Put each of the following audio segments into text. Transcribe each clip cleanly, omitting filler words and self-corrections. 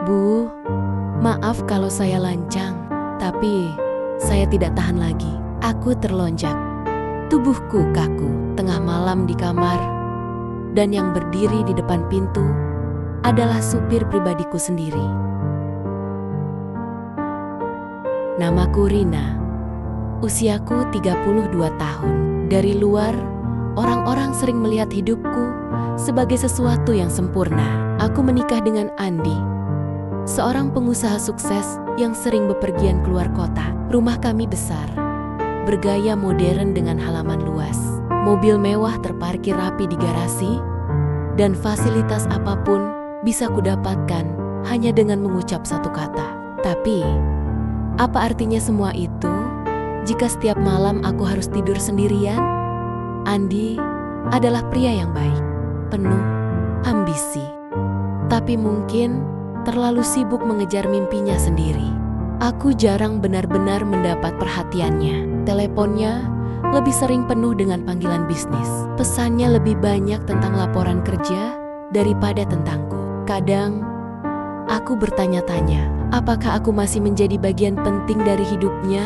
Bu, maaf kalau saya lancang, tapi saya tidak tahan lagi. Aku terlonjak. Tubuhku kaku. Tengah malam di kamar, dan yang berdiri di depan pintu adalah supir pribadiku sendiri. Namaku Rina. Usiaku 32 tahun. Dari luar, orang-orang sering melihat hidupku sebagai sesuatu yang sempurna. Aku menikah dengan Andi, seorang pengusaha sukses yang sering bepergian keluar kota. Rumah kami besar, bergaya modern dengan halaman luas. Mobil mewah terparkir rapi di garasi, dan fasilitas apapun bisa kudapatkan hanya dengan mengucap satu kata. Tapi, apa artinya semua itu jika setiap malam aku harus tidur sendirian? Andi adalah pria yang baik, penuh ambisi, tapi mungkin terlalu sibuk mengejar mimpinya sendiri. Aku jarang benar-benar mendapat perhatiannya. Teleponnya lebih sering penuh dengan panggilan bisnis. Pesannya lebih banyak tentang laporan kerja daripada tentangku. Kadang, aku bertanya-tanya, apakah aku masih menjadi bagian penting dari hidupnya?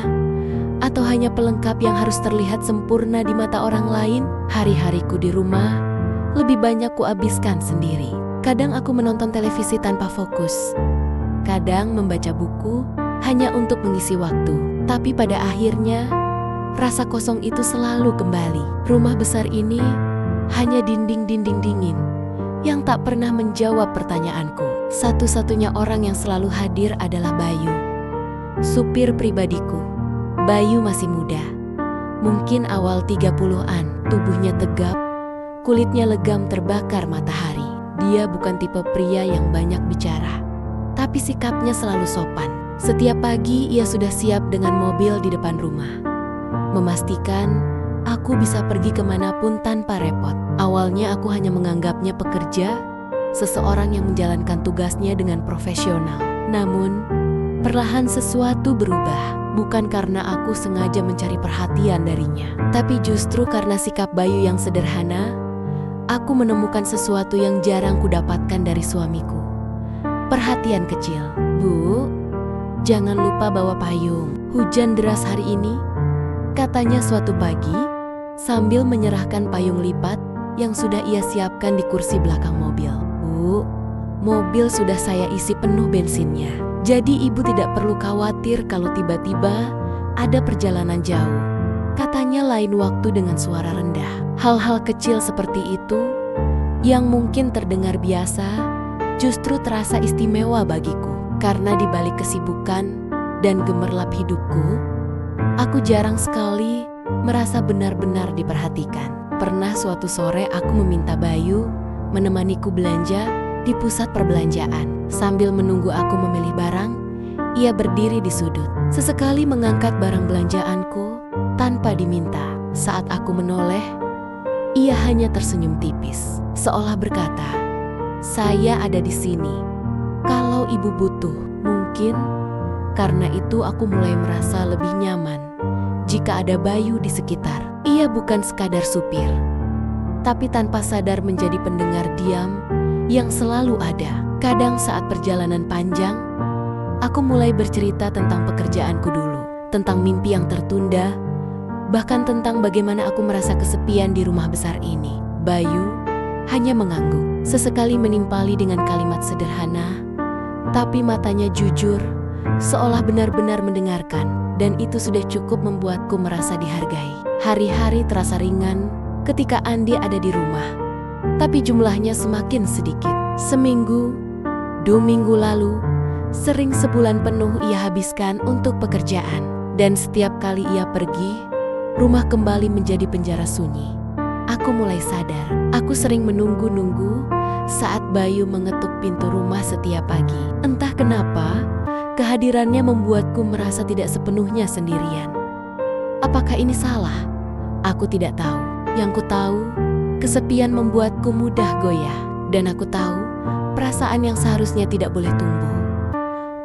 Atau hanya pelengkap yang harus terlihat sempurna di mata orang lain? Hari-hariku di rumah lebih banyak kuhabiskan sendiri. Kadang aku menonton televisi tanpa fokus. Kadang membaca buku hanya untuk mengisi waktu. Tapi pada akhirnya, rasa kosong itu selalu kembali. Rumah besar ini hanya dinding-dinding dingin yang tak pernah menjawab pertanyaanku. Satu-satunya orang yang selalu hadir adalah Bayu, supir pribadiku. Bayu masih muda, mungkin awal 30-an, tubuhnya tegap, kulitnya legam terbakar matahari. Dia bukan tipe pria yang banyak bicara, tapi sikapnya selalu sopan. Setiap pagi ia sudah siap dengan mobil di depan rumah, memastikan aku bisa pergi kemanapun tanpa repot. Awalnya aku hanya menganggapnya pekerja, seseorang yang menjalankan tugasnya dengan profesional. Namun, perlahan sesuatu berubah. Bukan karena aku sengaja mencari perhatian darinya, tapi justru karena sikap Bayu yang sederhana, aku menemukan sesuatu yang jarang kudapatkan dari suamiku. Perhatian kecil. Bu, jangan lupa bawa payung. Hujan deras hari ini, katanya suatu pagi, sambil menyerahkan payung lipat yang sudah ia siapkan di kursi belakang mobil. Bu, mobil sudah saya isi penuh bensinnya. Jadi ibu tidak perlu khawatir kalau tiba-tiba ada perjalanan jauh. Katanya lain waktu dengan suara rendah. Hal-hal kecil seperti itu yang mungkin terdengar biasa justru terasa istimewa bagiku. Karena di balik kesibukan dan gemerlap hidupku, aku jarang sekali merasa benar-benar diperhatikan. Pernah suatu sore aku meminta Bayu menemaniku belanja di pusat perbelanjaan. Sambil menunggu aku memilih barang, ia berdiri di sudut. Sesekali mengangkat barang belanjaanku tanpa diminta. Saat aku menoleh, ia hanya tersenyum tipis, seolah berkata, "Saya ada di sini kalau ibu butuh." Mungkin karena itu aku mulai merasa lebih nyaman jika ada Bayu di sekitar. Ia bukan sekadar supir, tapi tanpa sadar menjadi pendengar diam yang selalu ada. Kadang saat perjalanan panjang, aku mulai bercerita tentang pekerjaanku dulu, tentang mimpi yang tertunda, bahkan tentang bagaimana aku merasa kesepian di rumah besar ini. Bayu hanya mengangguk, sesekali menimpali dengan kalimat sederhana, tapi matanya jujur, seolah benar-benar mendengarkan, dan itu sudah cukup membuatku merasa dihargai. Hari-hari terasa ringan ketika Andi ada di rumah, tapi jumlahnya semakin sedikit. Seminggu, 2 minggu lalu, sering sebulan penuh ia habiskan untuk pekerjaan. Dan setiap kali ia pergi, rumah kembali menjadi penjara sunyi. Aku mulai sadar, aku sering menunggu-nunggu saat Bayu mengetuk pintu rumah setiap pagi. Entah kenapa, kehadirannya membuatku merasa tidak sepenuhnya sendirian. Apakah ini salah? Aku tidak tahu. Yang ku tahu, kesepian membuatku mudah goyah. Dan aku tahu, perasaan yang seharusnya tidak boleh tumbuh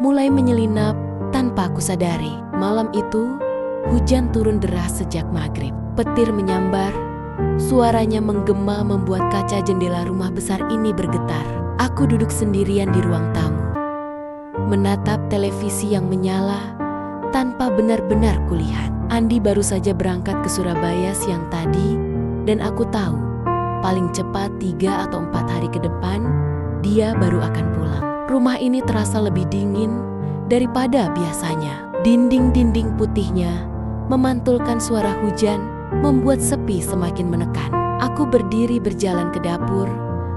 mulai menyelinap tanpa aku sadari. Malam itu, hujan turun deras sejak maghrib. Petir menyambar, suaranya menggema membuat kaca jendela rumah besar ini bergetar. Aku duduk sendirian di ruang tamu, menatap televisi yang menyala tanpa benar-benar kulihat. Andi baru saja berangkat ke Surabaya siang tadi dan aku tahu paling cepat 3 atau 4 hari ke depan dia baru akan pulang. Rumah ini terasa lebih dingin daripada biasanya. Dinding-dinding putihnya memantulkan suara hujan membuat sepi semakin menekan. Aku berdiri berjalan ke dapur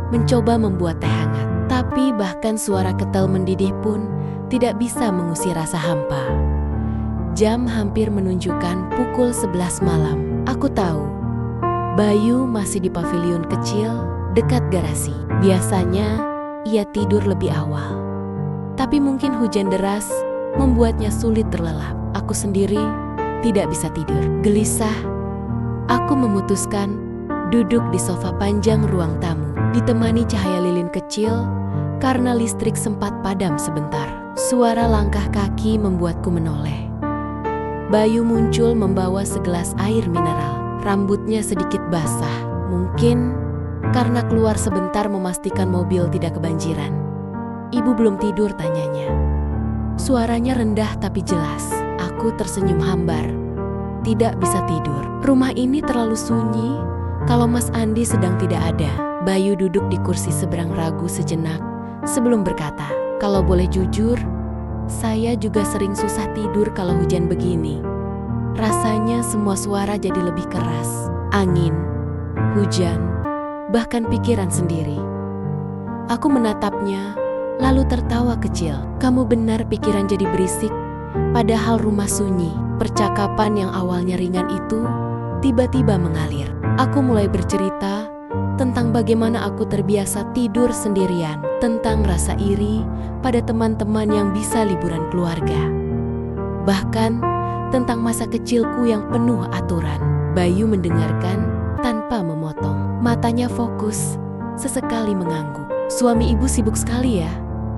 mencoba membuat teh hangat. Tapi bahkan suara ketel mendidih pun tidak bisa mengusir rasa hampa. Jam hampir menunjukkan pukul 11 malam. Aku tahu, Bayu masih di pavilion kecil dekat garasi. Biasanya, ia tidur lebih awal. Tapi mungkin hujan deras membuatnya sulit terlelap. Aku sendiri tidak bisa tidur. Gelisah, aku memutuskan duduk di sofa panjang ruang tamu. Ditemani cahaya lilin kecil karena listrik sempat padam sebentar. Suara langkah kaki membuatku menoleh. Bayu muncul membawa segelas air mineral. Rambutnya sedikit basah. Mungkin karena keluar sebentar memastikan mobil tidak kebanjiran. Ibu belum tidur, tanyanya. Suaranya rendah tapi jelas. Aku tersenyum hambar. Tidak bisa tidur. Rumah ini terlalu sunyi kalau Mas Andi sedang tidak ada. Bayu duduk di kursi seberang ragu sejenak sebelum berkata, "Kalau boleh jujur, saya juga sering susah tidur kalau hujan begini. Rasanya semua suara jadi lebih keras. Angin, hujan, bahkan pikiran sendiri." Aku menatapnya, lalu tertawa kecil. "Kamu benar, pikiran jadi berisik, padahal rumah sunyi." Percakapan yang awalnya ringan itu tiba-tiba mengalir. Aku mulai bercerita tentang bagaimana aku terbiasa tidur sendirian, tentang rasa iri pada teman-teman yang bisa liburan keluarga, bahkan tentang masa kecilku yang penuh aturan. Bayu mendengarkan tanpa memotong. Matanya fokus, sesekali mengangguk. "Suami ibu sibuk sekali ya?"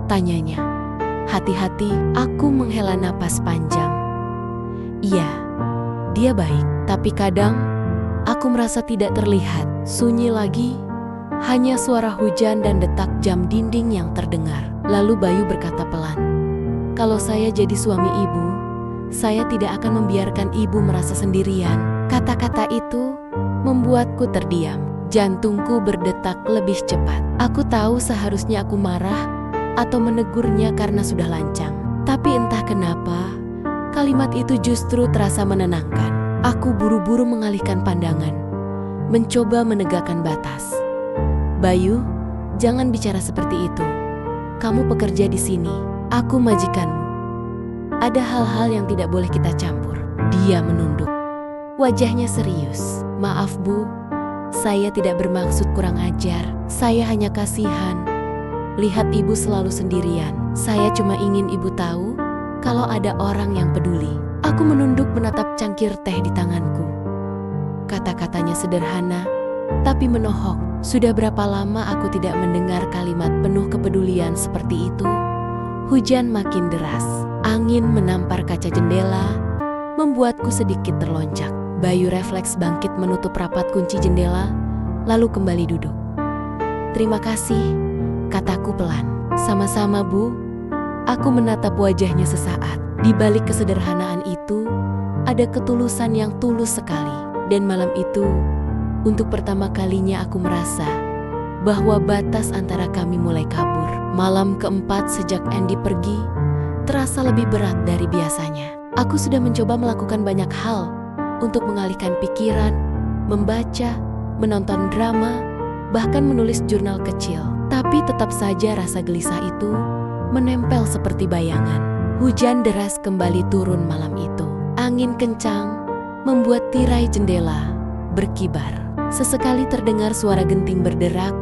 tanyanya. Hati-hati, aku menghela napas panjang. "Iya, dia baik, tapi kadang aku merasa tidak terlihat." Sunyi lagi, hanya suara hujan dan detak jam dinding yang terdengar. Lalu Bayu berkata pelan, "Kalau saya jadi suami ibu, saya tidak akan membiarkan ibu merasa sendirian." Kata-kata itu membuatku terdiam. Jantungku berdetak lebih cepat. Aku tahu seharusnya aku marah atau menegurnya karena sudah lancang. Tapi entah kenapa, kalimat itu justru terasa menenangkan. Aku buru-buru mengalihkan pandangan, mencoba menegakkan batas. "Bayu, jangan bicara seperti itu. Kamu pekerja di sini, aku majikanmu. Ada hal-hal yang tidak boleh kita campur." Dia menunduk. Wajahnya serius. "Maaf Bu, saya tidak bermaksud kurang ajar. Saya hanya kasihan lihat ibu selalu sendirian. Saya cuma ingin ibu tahu kalau ada orang yang peduli." Aku menunduk menatap cangkir teh di tanganku. Kata-katanya sederhana, tapi menohok. Sudah berapa lama aku tidak mendengar kalimat penuh kepedulian seperti itu? Hujan makin deras. Angin menampar kaca jendela, membuatku sedikit terlonjak. Bayu refleks bangkit menutup rapat kunci jendela, lalu kembali duduk. "Terima kasih," kataku pelan. "Sama-sama Bu." Aku menatap wajahnya sesaat. Di balik kesederhanaan itu, ada ketulusan yang tulus sekali. Dan malam itu, untuk pertama kalinya aku merasa bahwa batas antara kami mulai kabur. Malam keempat sejak Andi pergi, terasa lebih berat dari biasanya. Aku sudah mencoba melakukan banyak hal untuk mengalihkan pikiran, membaca, menonton drama, bahkan menulis jurnal kecil. Tapi tetap saja rasa gelisah itu menempel seperti bayangan. Hujan deras kembali turun malam itu. Angin kencang membuat tirai jendela berkibar. Sesekali terdengar suara genting berderak,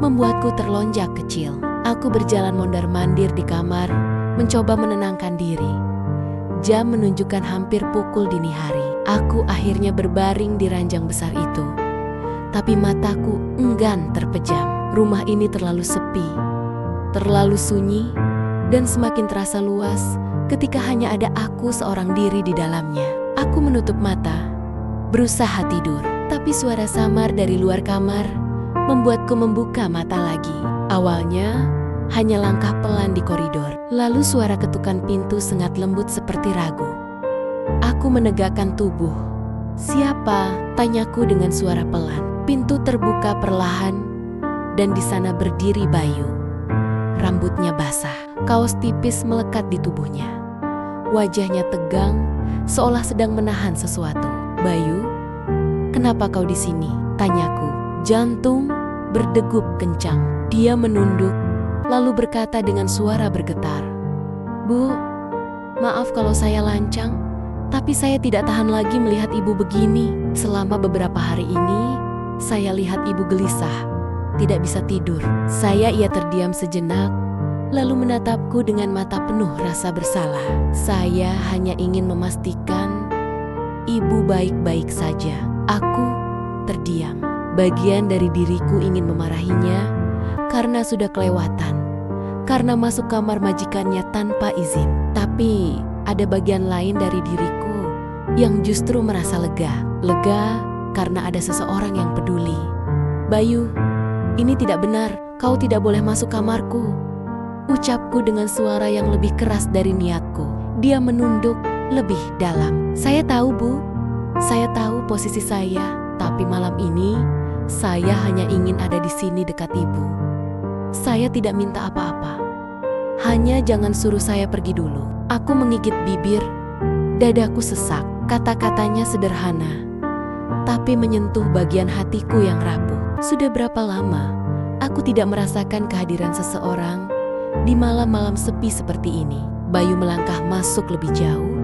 membuatku terlonjak kecil. Aku berjalan mondar-mandir di kamar, mencoba menenangkan diri. Jam menunjukkan hampir pukul dini hari. Aku akhirnya berbaring di ranjang besar itu. Tapi mataku enggan terpejam. Rumah ini terlalu sepi, terlalu sunyi, dan semakin terasa luas ketika hanya ada aku seorang diri di dalamnya. Aku menutup mata, berusaha tidur, tapi suara samar dari luar kamar membuatku membuka mata lagi. Awalnya Hanya langkah pelan di koridor. Lalu suara ketukan pintu sengat lembut seperti ragu. Aku menegakkan tubuh. "Siapa?" tanyaku dengan suara pelan. Pintu terbuka perlahan dan di sana berdiri Bayu. Rambutnya basah, kaos tipis melekat di tubuhnya. Wajahnya tegang, seolah sedang menahan sesuatu. "Bayu, kenapa kau di sini?" tanyaku. Jantung berdegup kencang. Dia menunduk, lalu berkata dengan suara bergetar, "Bu, maaf kalau saya lancang, tapi saya tidak tahan lagi melihat ibu begini. Selama beberapa hari ini, saya lihat ibu gelisah, tidak bisa tidur." Ia terdiam sejenak, lalu menatapku dengan mata penuh rasa bersalah. "Saya hanya ingin memastikan ibu baik-baik saja." Aku terdiam. Bagian dari diriku ingin memarahinya karena sudah kelewatan, karena masuk kamar majikannya tanpa izin. Tapi ada bagian lain dari diriku yang justru merasa lega. Lega karena ada seseorang yang peduli. "Bayu, ini tidak benar. Kau tidak boleh masuk kamarku," ucapku dengan suara yang lebih keras dari niatku. Dia menunduk lebih dalam. "Saya tahu, Bu. Saya tahu posisi saya, tapi malam ini saya hanya ingin ada di sini dekat ibu. Saya tidak minta apa-apa. Hanya jangan suruh saya pergi dulu." Aku menggigit bibir, dadaku sesak. Kata-katanya sederhana, tapi menyentuh bagian hatiku yang rapuh. Sudah berapa lama aku tidak merasakan kehadiran seseorang di malam-malam sepi seperti ini. Bayu melangkah masuk lebih jauh,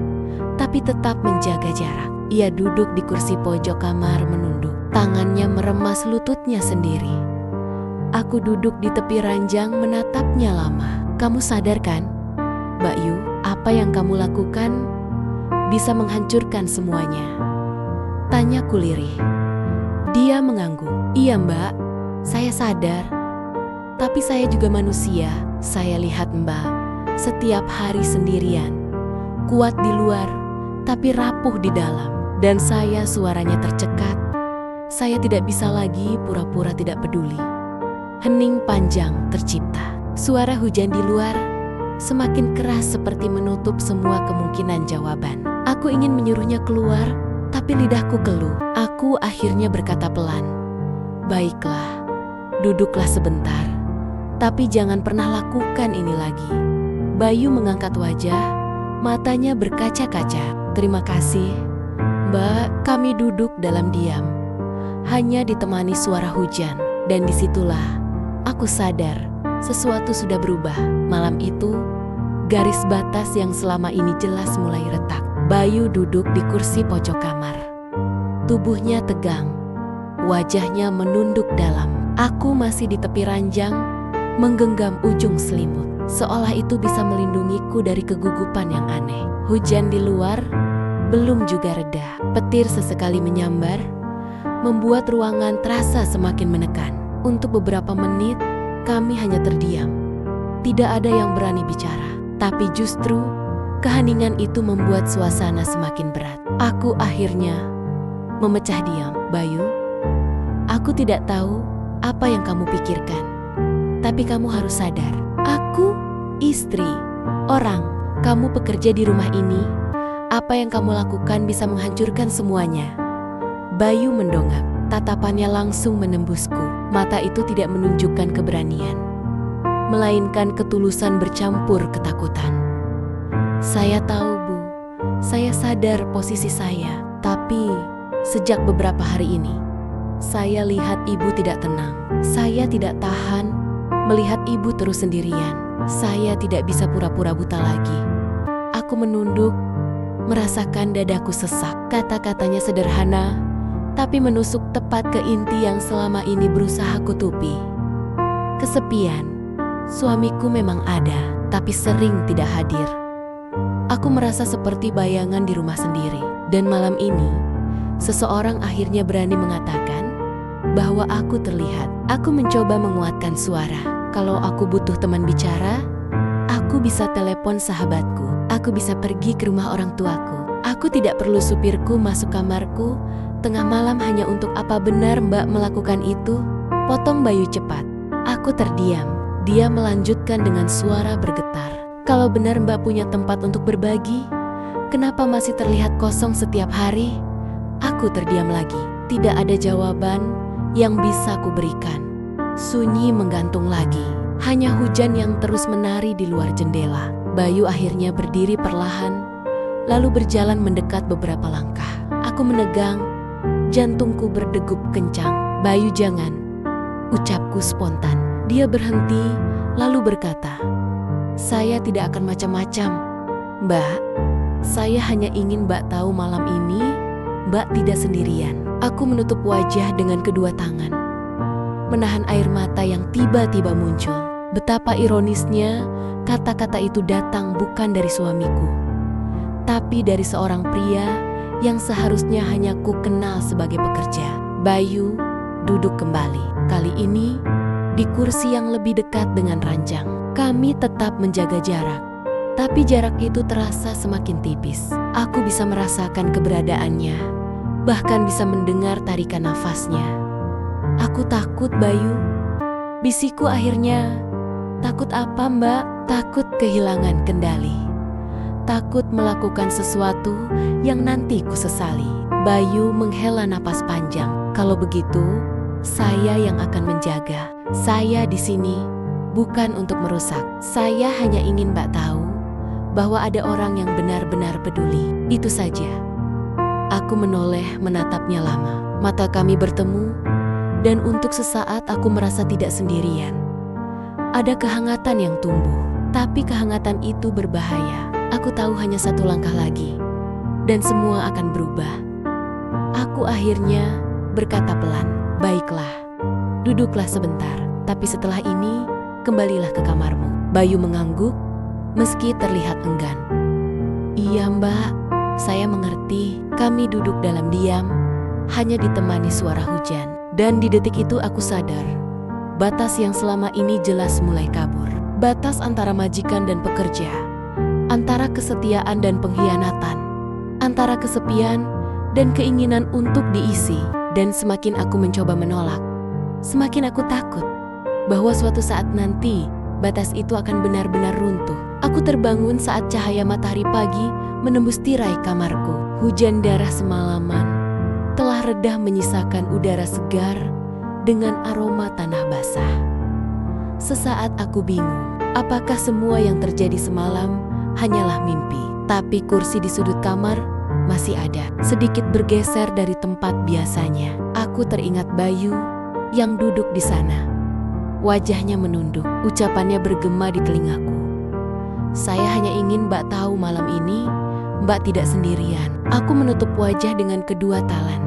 tapi tetap menjaga jarak. Ia duduk di kursi pojok kamar menunduk. Tangannya meremas lututnya sendiri. Aku duduk di tepi ranjang menatapnya lama. "Kamu sadar kan, Bayu, apa yang kamu lakukan bisa menghancurkan semuanya?" tanyaku lirih. Dia mengangguk. "Iya, Mbak, saya sadar. Tapi saya juga manusia. Saya lihat Mbak setiap hari sendirian. Kuat di luar, tapi rapuh di dalam. Dan saya suaranya tercekat. Saya tidak bisa lagi pura-pura tidak peduli." Hening panjang tercipta. Suara hujan di luar semakin keras seperti menutup semua kemungkinan jawaban. Aku ingin menyuruhnya keluar, tapi lidahku keluh. Aku akhirnya berkata pelan, "Baiklah, duduklah sebentar. Tapi jangan pernah lakukan ini lagi." Bayu mengangkat wajah, matanya berkaca-kaca. "Terima kasih, Mbak." Kami duduk dalam diam, hanya ditemani suara hujan. Dan disitulah aku sadar sesuatu sudah berubah. Malam itu, garis batas yang selama ini jelas mulai retak. Bayu duduk di kursi pojok kamar. Tubuhnya tegang, wajahnya menunduk dalam. Aku masih di tepi ranjang, menggenggam ujung selimut, seolah itu bisa melindungiku dari kegugupan yang aneh. Hujan di luar belum juga reda. Petir sesekali menyambar, membuat ruangan terasa semakin menekan. Untuk beberapa menit, kami hanya terdiam. Tidak ada yang berani bicara. Tapi justru, keheningan itu membuat suasana semakin berat. Aku akhirnya memecah diam. "Bayu, aku tidak tahu apa yang kamu pikirkan. Tapi kamu harus sadar, aku istri, orang. Kamu pekerja di rumah ini. Apa yang kamu lakukan bisa menghancurkan semuanya." Bayu mendongak, tatapannya langsung menembusku. Mata itu tidak menunjukkan keberanian, melainkan ketulusan bercampur ketakutan. "Saya tahu, Bu. Saya sadar posisi saya. Tapi sejak beberapa hari ini, saya lihat ibu tidak tenang. Saya tidak tahan melihat ibu terus sendirian. Saya tidak bisa pura-pura buta lagi." Aku menunduk, merasakan dadaku sesak. Kata-katanya sederhana, tapi menusuk tepat ke inti yang selama ini berusaha kutupi. Kesepian. Suamiku memang ada, tapi sering tidak hadir. Aku merasa seperti bayangan di rumah sendiri. Dan malam ini, seseorang akhirnya berani mengatakan bahwa aku terlihat. Aku mencoba menguatkan suara. Kalau aku butuh teman bicara, aku bisa telepon sahabatku. Aku bisa pergi ke rumah orang tuaku. Aku tidak perlu supirku masuk kamarku tengah malam hanya untuk "Apa benar Mbak melakukan itu?" Potong Bayu cepat. Aku terdiam. Dia melanjutkan dengan suara bergetar. Kalau benar Mbak punya tempat untuk berbagi, kenapa masih terlihat kosong setiap hari? Aku terdiam lagi. Tidak ada jawaban yang bisa kuberikan. Sunyi menggantung lagi. Hanya hujan yang terus menari di luar jendela. Bayu akhirnya berdiri perlahan, lalu berjalan mendekat beberapa langkah. Aku menegang, jantungku berdegup kencang. Bayu, jangan, ucapku spontan. Dia berhenti, lalu berkata, saya tidak akan macam-macam. Mbak, saya hanya ingin Mbak tahu malam ini, Mbak tidak sendirian. Aku menutup wajah dengan kedua tangan, menahan air mata yang tiba-tiba muncul. Betapa ironisnya, kata-kata itu datang bukan dari suamiku, tapi dari seorang pria yang seharusnya hanya ku kenal sebagai pekerja. Bayu duduk kembali. Kali ini di kursi yang lebih dekat dengan ranjang. Kami tetap menjaga jarak, tapi jarak itu terasa semakin tipis. Aku bisa merasakan keberadaannya, bahkan bisa mendengar tarikan nafasnya. Aku takut, Bayu. Bisikku akhirnya. Takut apa, Mbak? Takut kehilangan kendali. Takut melakukan sesuatu yang nanti ku sesali. Bayu menghela napas panjang. Kalau begitu, saya yang akan menjaga. Saya di sini bukan untuk merusak. Saya hanya ingin Mbak tahu bahwa ada orang yang benar-benar peduli. Itu saja. Aku menoleh menatapnya lama. Mata kami bertemu, dan untuk sesaat aku merasa tidak sendirian. Ada kehangatan yang tumbuh, tapi kehangatan itu berbahaya. Aku tahu hanya satu langkah lagi, dan semua akan berubah. Aku akhirnya berkata pelan, baiklah, duduklah sebentar, tapi setelah ini, kembalilah ke kamarmu. Bayu mengangguk, meski terlihat enggan. Iya, Mbak, saya mengerti. Kami duduk dalam diam, hanya ditemani suara hujan. Dan di detik itu aku sadar, batas yang selama ini jelas mulai kabur. Batas antara majikan dan pekerja, antara kesetiaan dan pengkhianatan, antara kesepian dan keinginan untuk diisi. Dan semakin aku mencoba menolak, semakin aku takut bahwa suatu saat nanti batas itu akan benar-benar runtuh. Aku terbangun saat cahaya matahari pagi menembus tirai kamarku. Hujan darah semalaman telah reda menyisakan udara segar dengan aroma tanah basah. Sesaat aku bingung, apakah semua yang terjadi semalam hanyalah mimpi? Tapi kursi di sudut kamar masih ada, sedikit bergeser dari tempat biasanya. Aku teringat Bayu yang duduk di sana. Wajahnya menunduk, ucapannya bergema di telingaku. Saya hanya ingin Mbak tahu malam ini, Mbak tidak sendirian. Aku menutup wajah dengan kedua tangan.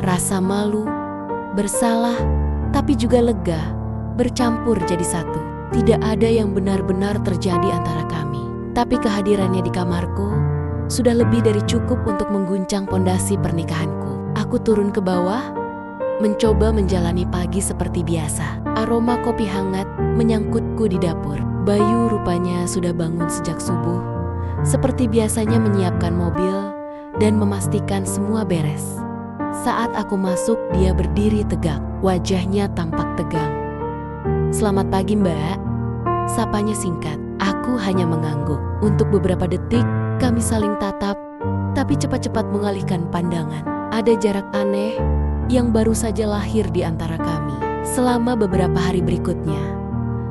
Rasa malu, bersalah, tapi juga lega, bercampur jadi satu. Tidak ada yang benar-benar terjadi antara kami. Tapi kehadirannya di kamarku sudah lebih dari cukup untuk mengguncang pondasi pernikahanku. Aku turun ke bawah, mencoba menjalani pagi seperti biasa. Aroma kopi hangat menyangkutku di dapur. Bayu rupanya sudah bangun sejak subuh, seperti biasanya menyiapkan mobil dan memastikan semua beres. Saat aku masuk, dia berdiri tegak, wajahnya tampak tegang. Selamat pagi, Mbak. Sapanya singkat. Aku hanya mengangguk. Untuk beberapa detik, kami saling tatap, tapi cepat-cepat mengalihkan pandangan. Ada jarak aneh yang baru saja lahir di antara kami. Selama beberapa hari berikutnya,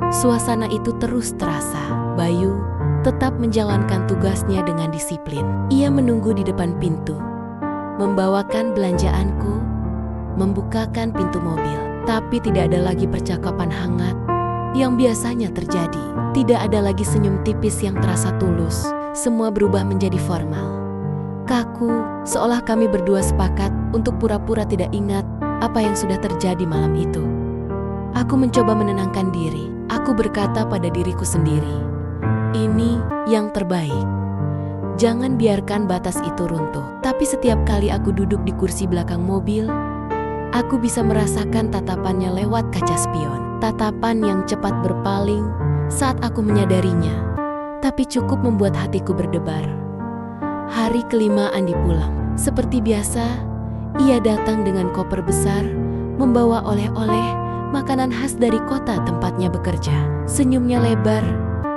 suasana itu terus terasa. Bayu tetap menjalankan tugasnya dengan disiplin. Ia menunggu di depan pintu, membawakan belanjaanku, membukakan pintu mobil. Tapi tidak ada lagi percakapan hangat yang biasanya terjadi. Tidak ada lagi senyum tipis yang terasa tulus. Semua berubah menjadi formal, kaku, seolah kami berdua sepakat untuk pura-pura tidak ingat apa yang sudah terjadi malam itu. Aku mencoba menenangkan diri. Aku berkata pada diriku sendiri, ini yang terbaik. Jangan biarkan batas itu runtuh. Tapi setiap kali aku duduk di kursi belakang mobil, aku bisa merasakan tatapannya lewat kaca spion. Tatapan yang cepat berpaling saat aku menyadarinya, tapi cukup membuat hatiku berdebar. Hari kelima Andi pulang. Seperti biasa, ia datang dengan koper besar, membawa oleh-oleh, makanan khas dari kota tempatnya bekerja. Senyumnya lebar,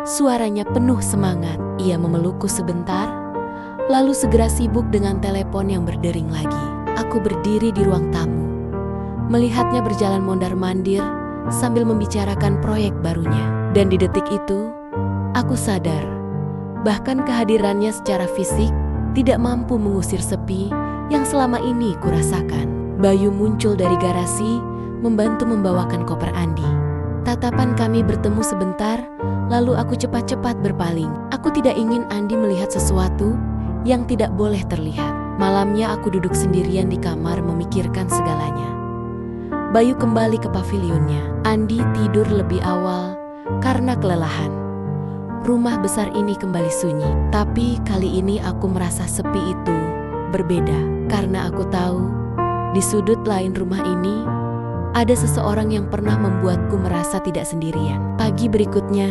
suaranya penuh semangat. Ia memelukku sebentar, lalu segera sibuk dengan telepon yang berdering lagi. Aku berdiri di ruang tamu, melihatnya berjalan mondar-mandir sambil membicarakan proyek barunya. Dan di detik itu, aku sadar, bahkan kehadirannya secara fisik tidak mampu mengusir sepi yang selama ini kurasakan. Bayu muncul dari garasi, membantu membawakan koper Andi. Tatapan kami bertemu sebentar, lalu aku cepat-cepat berpaling. Aku tidak ingin Andi melihat sesuatu yang tidak boleh terlihat. Malamnya aku duduk sendirian di kamar memikirkan segalanya. Bayu kembali ke pavilionnya. Andi tidur lebih awal karena kelelahan. Rumah besar ini kembali sunyi, tapi kali ini aku merasa sepi itu berbeda. Karena aku tahu, di sudut lain rumah ini, ada seseorang yang pernah membuatku merasa tidak sendirian. Pagi berikutnya,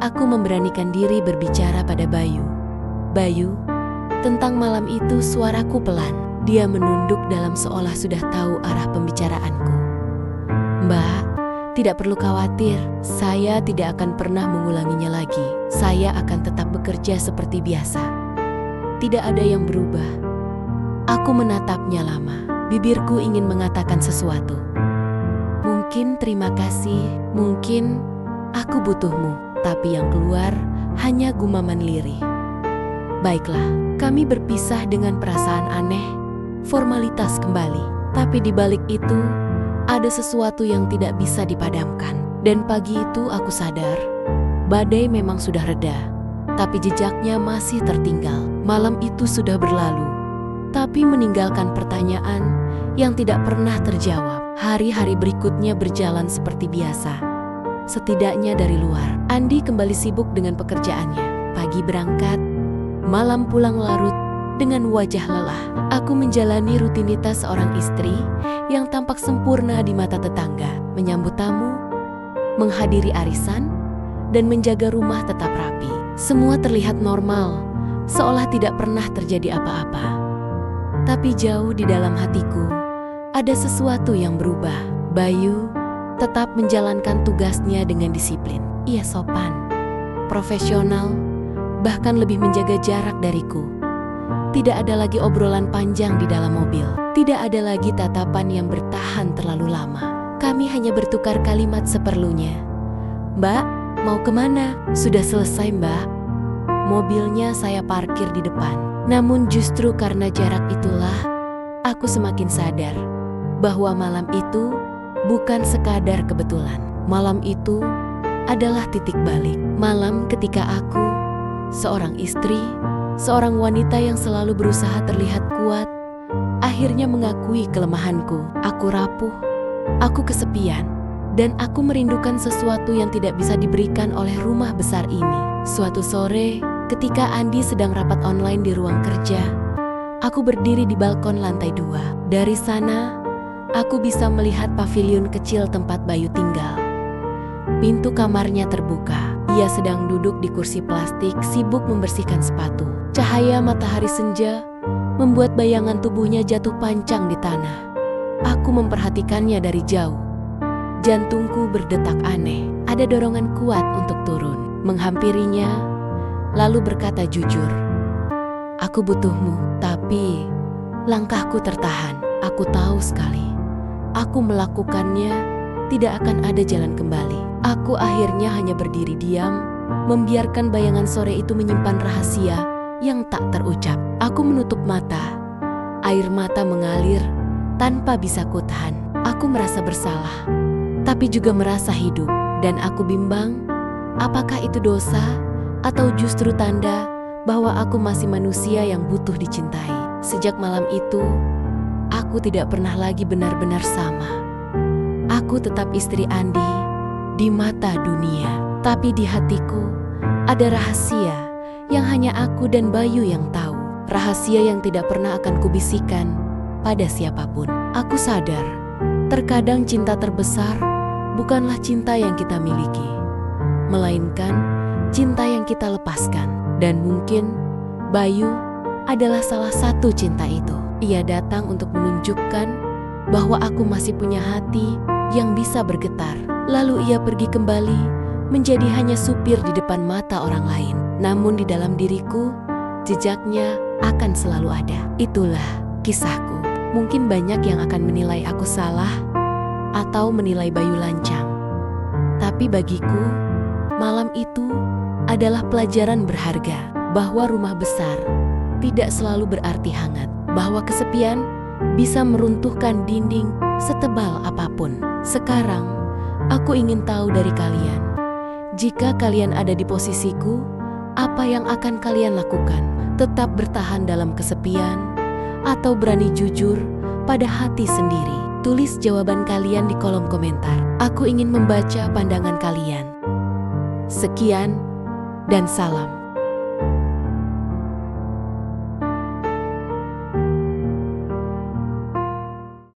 aku memberanikan diri berbicara pada Bayu. Bayu, tentang malam itu suaraku pelan. Dia menunduk dalam seolah sudah tahu arah pembicaraanku. Mbak, tidak perlu khawatir, saya tidak akan pernah mengulanginya lagi. Saya akan tetap bekerja seperti biasa. Tidak ada yang berubah. Aku menatapnya lama. Bibirku ingin mengatakan sesuatu. Mungkin terima kasih, mungkin aku butuhmu, tapi yang keluar hanya gumaman lirih. Baiklah, kami berpisah dengan perasaan aneh, formalitas kembali. Tapi di balik itu, ada sesuatu yang tidak bisa dipadamkan. Dan pagi itu aku sadar, badai memang sudah reda, tapi jejaknya masih tertinggal. Malam itu sudah berlalu, tapi meninggalkan pertanyaan yang tidak pernah terjawab. Hari-hari berikutnya berjalan seperti biasa. Setidaknya dari luar, Andi kembali sibuk dengan pekerjaannya. Pagi berangkat, malam pulang larut dengan wajah lelah. Aku menjalani rutinitas seorang istri yang tampak sempurna di mata tetangga. Menyambut tamu, menghadiri arisan, dan menjaga rumah tetap rapi. Semua terlihat normal, seolah tidak pernah terjadi apa-apa. Tapi jauh di dalam hatiku, ada sesuatu yang berubah. Bayu tetap menjalankan tugasnya dengan disiplin. Ia sopan, profesional, bahkan lebih menjaga jarak dariku. Tidak ada lagi obrolan panjang di dalam mobil. Tidak ada lagi tatapan yang bertahan terlalu lama. Kami hanya bertukar kalimat seperlunya. Mbak, mau kemana? Sudah selesai, Mbak. Mobilnya saya parkir di depan. Namun justru karena jarak itulah, aku semakin sadar bahwa malam itu bukan sekadar kebetulan. Malam itu adalah titik balik. Malam ketika aku, seorang istri, seorang wanita yang selalu berusaha terlihat kuat, akhirnya mengakui kelemahanku. Aku rapuh, aku kesepian, dan aku merindukan sesuatu yang tidak bisa diberikan oleh rumah besar ini. Suatu sore, ketika Andi sedang rapat online di ruang kerja, aku berdiri di balkon lantai 2. Dari sana, aku bisa melihat pavilion kecil tempat Bayu tinggal. Pintu kamarnya terbuka. Ia sedang duduk di kursi plastik, sibuk membersihkan sepatu. Cahaya matahari senja membuat bayangan tubuhnya jatuh pancang di tanah. Aku memperhatikannya dari jauh. Jantungku berdetak aneh. Ada dorongan kuat untuk turun, menghampirinya, lalu berkata jujur, "Aku butuhmu." Tapi langkahku tertahan. Aku tahu sekali, aku melakukannya tidak akan ada jalan kembali. Aku akhirnya hanya berdiri diam, membiarkan bayangan sore itu menyimpan rahasia yang tak terucap. Aku menutup mata. Air mata mengalir tanpa bisa kutahan. Aku merasa bersalah, tapi juga merasa hidup. Dan aku bimbang, apakah itu dosa atau justru tanda bahwa aku masih manusia yang butuh dicintai. Sejak malam itu, aku tidak pernah lagi benar-benar sama. Aku tetap istri Andi di mata dunia, tapi di hatiku ada rahasia yang hanya aku dan Bayu yang tahu. Rahasia yang tidak pernah akan kubisikkan pada siapapun. Aku sadar, terkadang cinta terbesar bukanlah cinta yang kita miliki, melainkan cinta yang kita lepaskan. Dan mungkin Bayu adalah salah satu cinta itu. Ia datang untuk menunjukkan bahwa aku masih punya hati yang bisa bergetar. Lalu ia pergi kembali menjadi hanya supir di depan mata orang lain. Namun di dalam diriku, jejaknya akan selalu ada. Itulah kisahku. Mungkin banyak yang akan menilai aku salah atau menilai Bayu lancang. Tapi bagiku, malam itu adalah pelajaran berharga bahwa rumah besar tidak selalu berarti hangat, bahwa kesepian bisa meruntuhkan dinding setebal apapun. Sekarang, aku ingin tahu dari kalian, jika kalian ada di posisiku, apa yang akan kalian lakukan? Tetap bertahan dalam kesepian atau berani jujur pada hati sendiri? Tulis jawaban kalian di kolom komentar. Aku ingin membaca pandangan kalian. Sekian dan salam.